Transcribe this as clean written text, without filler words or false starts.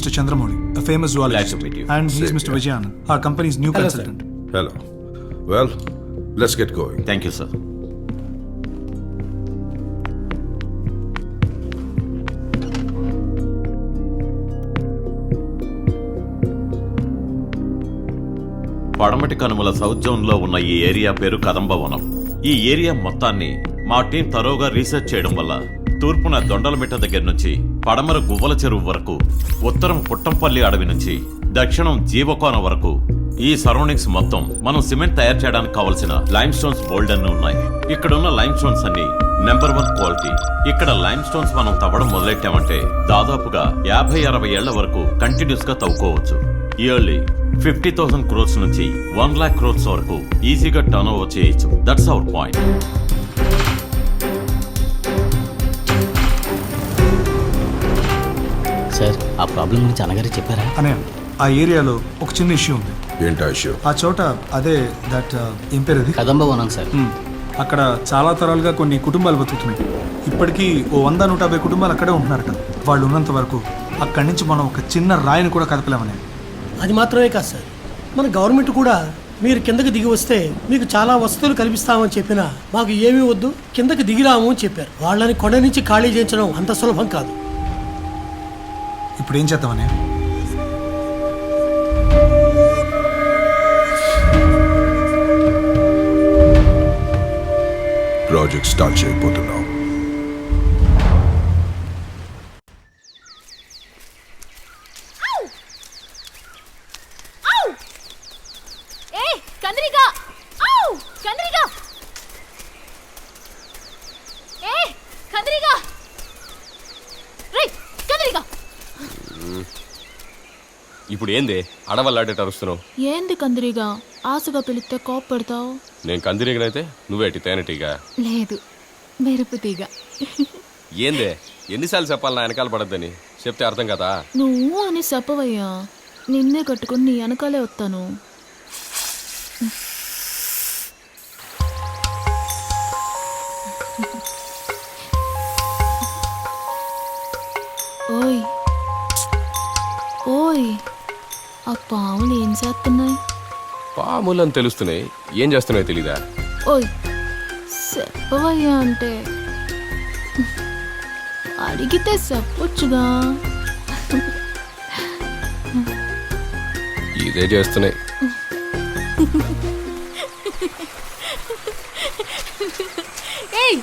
Mr. Chandramoli, a famous zoologist. Glad to meet you. And he's Same Mr. here. Vijayanand, our company's new consultant. Hello. Well, let's get going. Thank you sir. పడమటి కనుమల south zone లో ఉన్న ఈ area పేరు కదంబవనం. ఈ area మొత్తాన్ని మా team తరోగా research చేయడం వల్ల తూర్పున దొండలమిట్ట దగ్గర నుంచి పడమర గువ్వల చెరువు వరకు, ఉత్తరం పుట్టంపల్లి అడవి నుంచి దక్షిణం జీవకోన వరకు ఈ సరౌండింగ్స్ మొత్తం మనం సిమెంట్ తయారు చేయడానికి కావలసిన లైమ్ స్టోన్స్ బోల్డ్ అన్ని ఉన్నాయి. ఇక్కడున్న లైమ్ స్టోన్స్ అన్ని నెంబర్ 1 క్వాలిటీ. ఇక్కడ లైమ్ స్టోన్స్ మనం తవ్వడం మొదలెట్టామంటే దాదాపుగా 50-60 ఏళ్ల వరకు కంటిన్యూస్ గా తవ్వుకోవచ్చు. ఇయర్లీ 50,000 crores నుంచి 1 lakh crores వరకు ఈజీగా టర్న్ ఓవర్ చేయొచ్చు. That's our point. సార్ ఆ ప్రాబ్లం గురించి అన్నగారు చెప్పారా? అనే ఆ ఏరియాలో ఒక చిన్న ఇష్యూ ఉంది. ఏంటా ఇష్యూ? ఆ చోట అదే దట్ ఏం పేరు అది? కదంబవనం సార్. అక్కడ చాలా తరాలుగా కొన్ని కుటుంబాలు బతుకుతున్నాయి. ఇప్పటికీ ఓ 100-150 కుటుంబాలు అక్కడే ఉంటున్నారట. వాళ్ళు ఉన్నంత వరకు అక్కడి నుంచి మనం ఒక చిన్న రాయిని కూడా కదపలేమని. అది మాత్రమే కాదు సార్, మన గవర్నమెంట్ కూడా మీరు కిందకి దిగి వస్తే మీకు చాలా వసతులు కల్పిస్తామని చెప్పినా మాకు ఏమీ వద్దు, కిందకి దిగిరాము అని చెప్పారు. వాళ్ళని కొండ నుంచి ఖాళీ చేయించడం అంత సులభం కాదు. ఇప్పుడు ఏం చేద్దామని? ప్రాజెక్ట్ స్టార్ట్ చేయబోతున్నాం. ఇప్పుడు ఏంది అడవల్లాడేట అరుస్తున్నావు? ఏంది కందిరిగా ఆశగా పిలిస్తే కోప్పడతావు? నేను కందిరీగనైతే నువ్వేటి తేనెటీగా? లేదు, మెరుపు తీగ. ఏందే ఎన్నిసార్లు చెప్పాలి నా వెనకాల పడద్దని? చెప్తే అర్థం కదా? నువ్వు అని చెప్పవయ్యా, నిన్నే కట్టుకుని నీ వెనకాలే వస్తాను. ఓయ్ ఓయ్, ఆ పాములు ఏం చేస్తున్నాయి? పాములని తెలుస్తున్నాయి, ఏం చేస్తున్నాయో తెలీదా? ఓయ్ చెప్పవయ్యా అంటే అడిగితే చెప్పొచ్చుగా. ఇదే చేస్తున్నాయి. ఏయ్